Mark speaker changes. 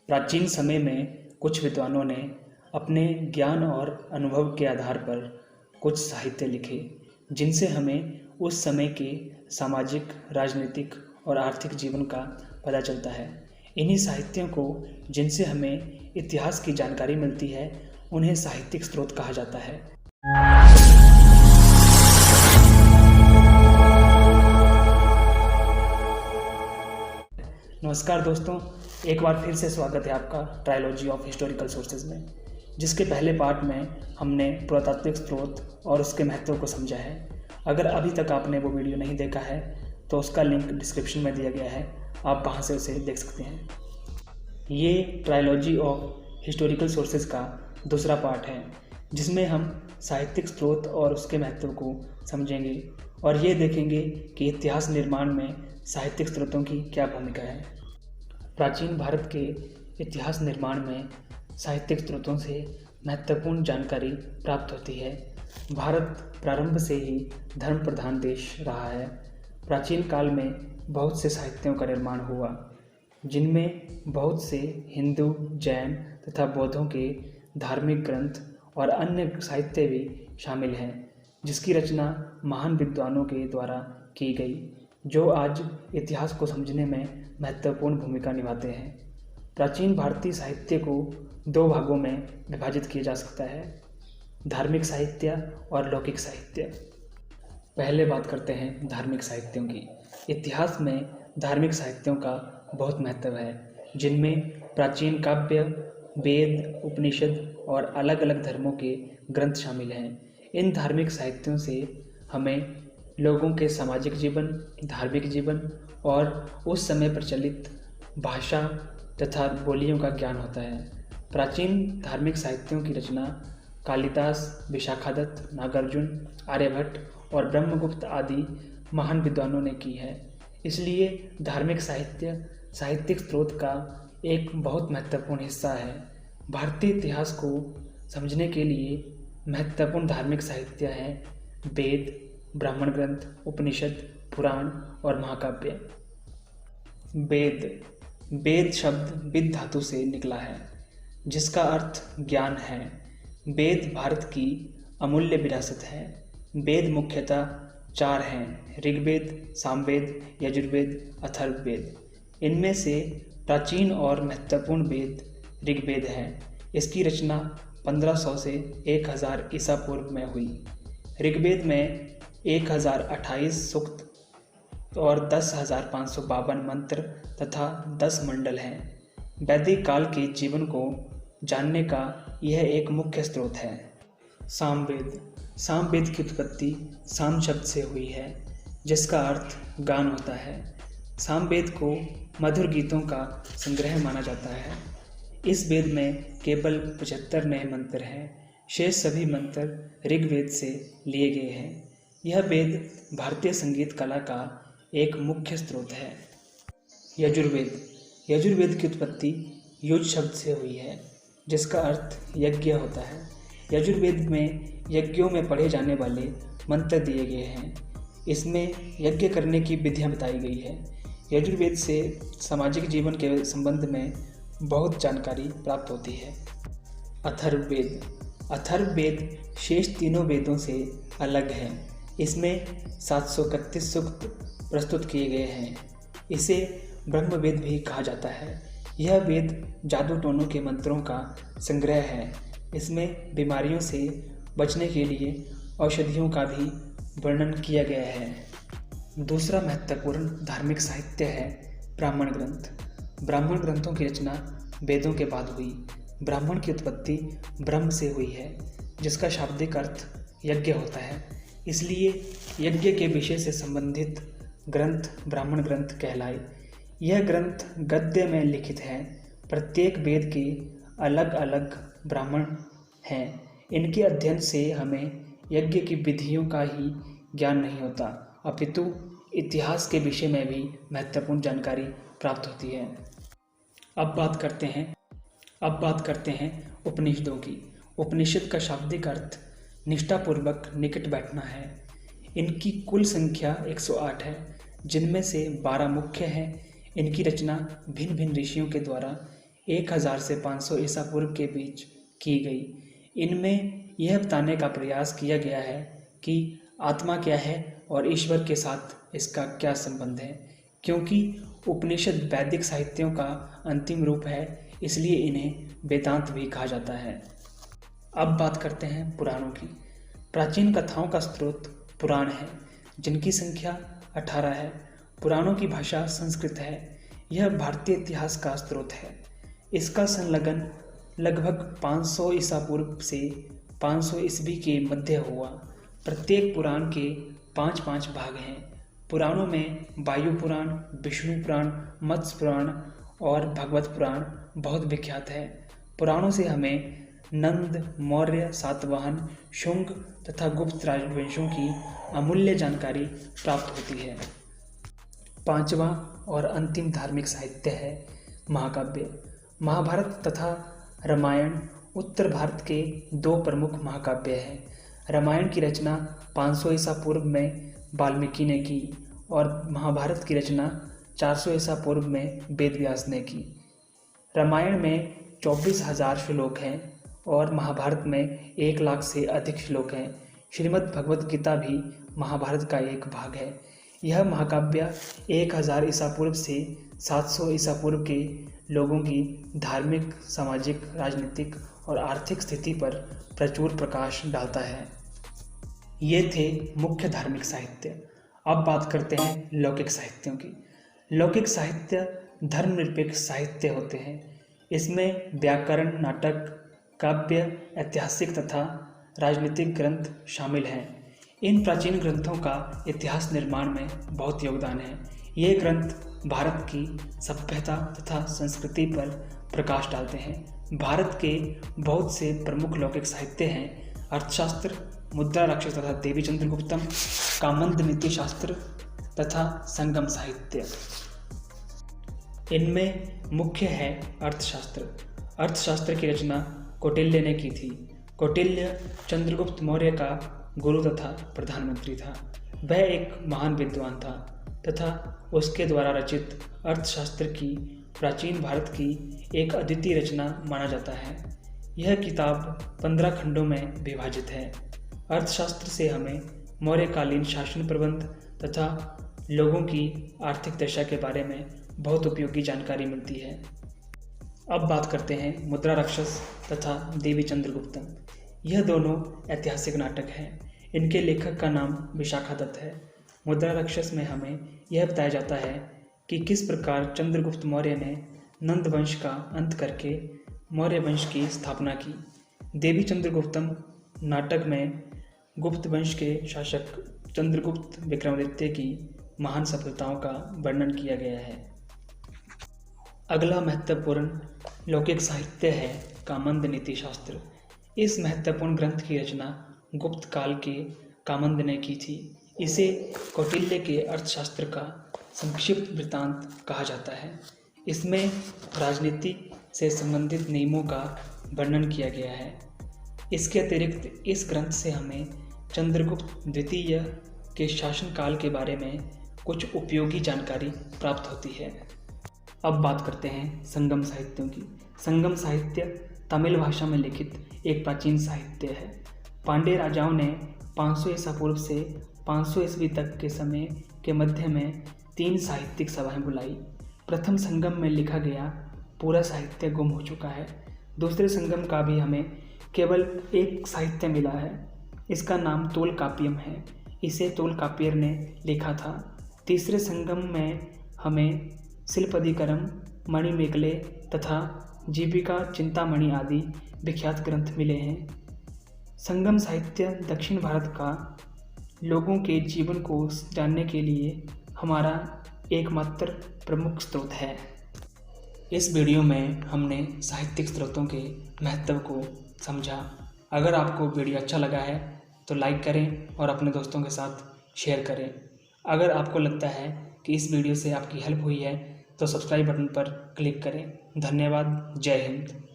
Speaker 1: प्राचीन समय में कुछ विद्वानों ने अपने ज्ञान और अनुभव के आधार पर कुछ साहित्य लिखे जिनसे हमें उस समय के सामाजिक, राजनीतिक और आर्थिक जीवन का पता चलता है। इन्हीं साहित्यों को जिनसे हमें इतिहास की जानकारी मिलती है उन्हें साहित्यिक स्रोत कहा जाता है। नमस्कार दोस्तों, एक बार फिर से स्वागत है आपका ट्रायोलॉजी ऑफ हिस्टोरिकल सोर्सेज में, जिसके पहले पार्ट में हमने पुरातात्विक स्रोत और उसके महत्व को समझा है। अगर अभी तक आपने वो वीडियो नहीं देखा है तो उसका लिंक डिस्क्रिप्शन में दिया गया है, आप वहाँ से उसे देख सकते हैं। ये ट्रायोलॉजी ऑफ हिस्टोरिकल सोर्सेज का दूसरा पार्ट है जिसमें हम साहित्यिक स्रोत और उसके महत्व को समझेंगे और ये देखेंगे कि इतिहास निर्माण में साहित्यिक स्रोतों की क्या भूमिका है। प्राचीन भारत के इतिहास निर्माण में साहित्यिक स्रोतों से महत्वपूर्ण जानकारी प्राप्त होती है। भारत प्रारंभ से ही धर्म प्रधान देश रहा है। प्राचीन काल में बहुत से साहित्यों का निर्माण हुआ जिनमें बहुत से हिंदू, जैन तथा बौद्धों के धार्मिक ग्रंथ और अन्य साहित्य भी शामिल हैं, जिसकी रचना महान विद्वानों के द्वारा की गई, जो आज इतिहास को समझने में महत्वपूर्ण भूमिका निभाते हैं। प्राचीन भारतीय साहित्य को दो भागों में विभाजित किया जा सकता है, धार्मिक साहित्य और लौकिक साहित्य। पहले बात करते हैं धार्मिक साहित्यों की। इतिहास में धार्मिक साहित्यों का बहुत महत्व है, जिनमें प्राचीन काव्य, वेद, उपनिषद और अलग अलग धर्मों के ग्रंथ शामिल हैं। इन धार्मिक साहित्यों से हमें लोगों के सामाजिक जीवन, धार्मिक जीवन और उस समय प्रचलित भाषा तथा बोलियों का ज्ञान होता है। प्राचीन धार्मिक साहित्यों की रचना कालिदास, विशाखादत्त, नागार्जुन, आर्यभट्ट और ब्रह्मगुप्त आदि महान विद्वानों ने की है। इसलिए धार्मिक साहित्य साहित्यिक स्रोत का एक बहुत महत्वपूर्ण हिस्सा है। भारतीय इतिहास को समझने के लिए महत्वपूर्ण धार्मिक साहित्य हैं वेद, ब्राह्मण ग्रंथ, उपनिषद, पुराण और महाकाव्य। वेद शब्द विद धातु से निकला है, जिसका अर्थ ज्ञान है। वेद भारत की अमूल्य विरासत है। वेद मुख्यतः चार हैं: ऋग्वेद, सामवेद, यजुर्वेद, अथर्ववेद। इनमें से प्राचीन और महत्वपूर्ण वेद ऋग्वेद है। इसकी रचना 1500 से 1000 ईसा पूर्व में हुई। ऋग्वेद में 1028 सूक्त और 10,552 मंत्र तथा 10 मंडल हैं। वैदिक काल के जीवन को जानने का यह एक मुख्य स्रोत है। सामवेद की उत्पत्ति साम शब्द से हुई है, जिसका अर्थ गान होता है। सामवेद को मधुर गीतों का संग्रह माना जाता है। इस वेद में केवल 75 नए मंत्र हैं। शेष सभी मंत्र ऋग्वेद से लिए गए हैं। यह वेद भारतीय संगीत कला का एक मुख्य स्रोत है। यजुर्वेद की उत्पत्ति युज शब्द से हुई है, जिसका अर्थ यज्ञ होता है। यजुर्वेद में यज्ञों में पढ़े जाने वाले मंत्र दिए गए हैं। इसमें यज्ञ करने की विधियाँ बताई गई है। यजुर्वेद से सामाजिक जीवन के संबंध में बहुत जानकारी प्राप्त होती है। अथर्ववेद शेष तीनों वेदों से अलग है। इसमें 731 सूक्त प्रस्तुत किए गए हैं। इसे ब्रह्मवेद भी कहा जाता है। यह वेद जादू टोनों के मंत्रों का संग्रह है। इसमें बीमारियों से बचने के लिए औषधियों का भी वर्णन किया गया है। दूसरा महत्वपूर्ण धार्मिक साहित्य है ब्राह्मण ग्रंथ। ब्राह्मण ग्रंथों की रचना वेदों के बाद हुई। ब्राह्मण की उत्पत्ति ब्रह्म से हुई है, जिसका शाब्दिक अर्थ यज्ञ होता है। इसलिए यज्ञ के विषय से संबंधित ग्रंथ ब्राह्मण ग्रंथ कहलाए। यह ग्रंथ गद्य में लिखित हैं। प्रत्येक वेद के अलग अलग ब्राह्मण हैं। इनके अध्ययन से हमें यज्ञ की विधियों का ही ज्ञान नहीं होता, अपितु इतिहास के विषय में भी महत्वपूर्ण जानकारी प्राप्त होती है। अब बात करते हैं उपनिषदों की। उपनिषद का शाब्दिक अर्थ निष्ठापूर्वक निकट बैठना है। इनकी कुल संख्या 108 है, जिनमें से 12 मुख्य हैं। इनकी रचना भिन्न भिन्न ऋषियों के द्वारा 1000 से 500 ईसा पूर्व के बीच की गई। इनमें यह बताने का प्रयास किया गया है कि आत्मा क्या है और ईश्वर के साथ इसका क्या संबंध है। क्योंकि उपनिषद वैदिक साहित्यों का अंतिम रूप है, इसलिए इन्हें वेदांत भी कहा जाता है। अब बात करते हैं पुराणों की। प्राचीन कथाओं का स्रोत पुराण है, जिनकी संख्या 18 है। पुराणों की भाषा संस्कृत है। यह भारतीय इतिहास का स्रोत है। इसका संलग्न लगभग 500 ईसा पूर्व से 500 ईस्वी के मध्य हुआ। प्रत्येक पुराण के 5-5 भाग हैं। पुराणों में वायु पुराण, विष्णु पुराण, मत्स्य पुराण और भगवत पुराण बहुत विख्यात है। पुराणों से हमें नंद, मौर्य, सातवाहन, शुंग तथा गुप्त राजवंशों की अमूल्य जानकारी प्राप्त होती है। पांचवा और अंतिम धार्मिक साहित्य है महाकाव्य। महाभारत तथा रामायण उत्तर भारत के 2 प्रमुख महाकाव्य हैं। रामायण की रचना 500 ईसा पूर्व में वाल्मीकि ने की और महाभारत की रचना 400 ईसा पूर्व में वेदव्यास ने की। रामायण में 24,000 श्लोक हैं और महाभारत में 1 लाख से अधिक श्लोक हैं। श्रीमद् भगवद गीता भी महाभारत का एक भाग है। यह महाकाव्य 1000 ईसा पूर्व से 700 ईसा पूर्व के लोगों की धार्मिक, सामाजिक, राजनीतिक और आर्थिक स्थिति पर प्रचुर प्रकाश डालता है। ये थे मुख्य धार्मिक साहित्य। अब बात करते हैं लौकिक साहित्यों की। लौकिक साहित्य धर्मनिरपेक्ष साहित्य होते हैं। इसमें व्याकरण, नाटक, काव्य, ऐतिहासिक तथा राजनीतिक ग्रंथ शामिल हैं। इन प्राचीन ग्रंथों का इतिहास निर्माण में बहुत योगदान है। ये ग्रंथ भारत की सभ्यता तथा संस्कृति पर प्रकाश डालते हैं। भारत के बहुत से प्रमुख लौकिक साहित्य हैं अर्थशास्त्र, मुद्रा राक्षस तथा देवी चंद्रगुप्तम, कामंद नीति शास्त्र तथा संगम साहित्य। इनमें मुख्य है अर्थशास्त्र। अर्थशास्त्र की रचना कौटिल्य ने की थी। कौटिल्य चंद्रगुप्त मौर्य का गुरु तथा प्रधानमंत्री था। वह एक महान विद्वान था तथा उसके द्वारा रचित अर्थशास्त्र की प्राचीन भारत की एक अद्वितीय रचना माना जाता है। यह किताब 15 खंडों में विभाजित है। अर्थशास्त्र से हमें मौर्यकालीन शासन प्रबंध तथा लोगों की आर्थिक दशा के बारे में बहुत उपयोगी जानकारी मिलती है। अब बात करते हैं मुद्रा राक्षस तथा देवी चंद्रगुप्तम। यह दोनों ऐतिहासिक नाटक हैं। इनके लेखक का नाम विशाखादत्त है। मुद्रा राक्षस में हमें यह बताया जाता है कि किस प्रकार चंद्रगुप्त मौर्य ने नंद वंश का अंत करके मौर्य वंश की स्थापना की। देवी चंद्रगुप्तम नाटक में गुप्त वंश के शासक चंद्रगुप्त विक्रमादित्य की महान सफलताओं का वर्णन किया गया है। अगला महत्वपूर्ण लौकिक साहित्य है कामंद नीति शास्त्र। इस महत्वपूर्ण ग्रंथ की रचना गुप्त काल के कामंद ने की थी। इसे कौटिल्य के अर्थशास्त्र का संक्षिप्त वृत्तांत कहा जाता है। इसमें राजनीति से संबंधित नियमों का वर्णन किया गया है। इसके अतिरिक्त इस ग्रंथ से हमें चंद्रगुप्त द्वितीय के शासनकाल के बारे में कुछ उपयोगी जानकारी प्राप्त होती है। अब बात करते हैं संगम साहित्यों की। संगम साहित्य तमिल भाषा में लिखित एक प्राचीन साहित्य है। पांड्य राजाओं ने 500 ईसा पूर्व से 500 ईस्वी तक के समय के मध्य में 3 साहित्यिक सभाएं बुलाई। प्रथम संगम में लिखा गया पूरा साहित्य गुम हो चुका है। दूसरे संगम का भी हमें केवल एक साहित्य मिला है। इसका नाम तोलकाप्पियम है। इसे तोलकाप्पियर ने लिखा था। तीसरे संगम में हमें शिल्पदिकरम, मणिमेगले तथा जीविका चिंतामणि आदि विख्यात ग्रंथ मिले हैं। संगम साहित्य दक्षिण भारत का लोगों के जीवन को जानने के लिए हमारा एकमात्र प्रमुख स्रोत है। इस वीडियो में हमने साहित्यिक स्रोतों के महत्व को समझा। अगर आपको वीडियो अच्छा लगा है तो लाइक करें और अपने दोस्तों के साथ शेयर करें। अगर आपको लगता है कि इस वीडियो से आपकी हेल्प हुई है तो सब्सक्राइब बटन पर क्लिक करें। धन्यवाद। जय हिंद।